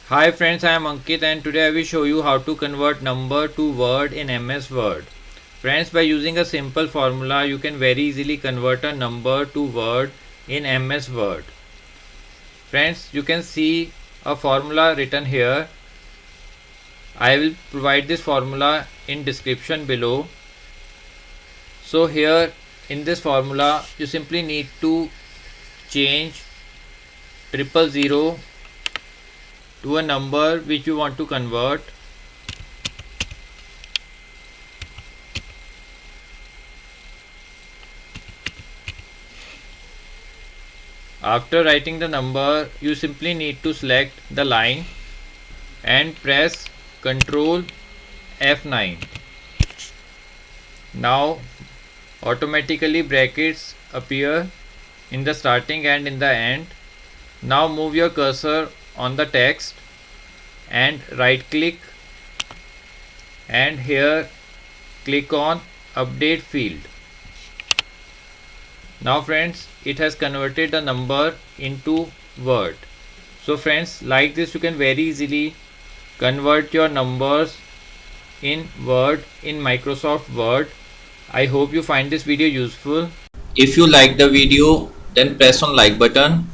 Hi friends, I am Ankit and today I will show you how to convert number to word in MS Word. Friends, by using a simple formula, you can very easily convert a number to word in MS Word. Friends, you can see a formula written here. I will provide this formula in description below. So here in this formula, you simply need to change 000 to a number which you want to convert. After writing the number, you simply need to select the line and press Ctrl F9. Now automatically brackets appear in the starting and in the end. Now move your cursor on the text and right click and here click on update field. Now friends, it has converted the number into word. So friends, like this you can very easily convert your numbers in Word in Microsoft Word. I hope you find this video useful. If you like the video, then press on like button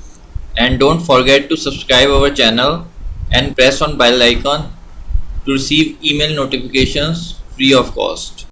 and don't forget to subscribe our channel and press on bell icon to receive email notifications free of cost.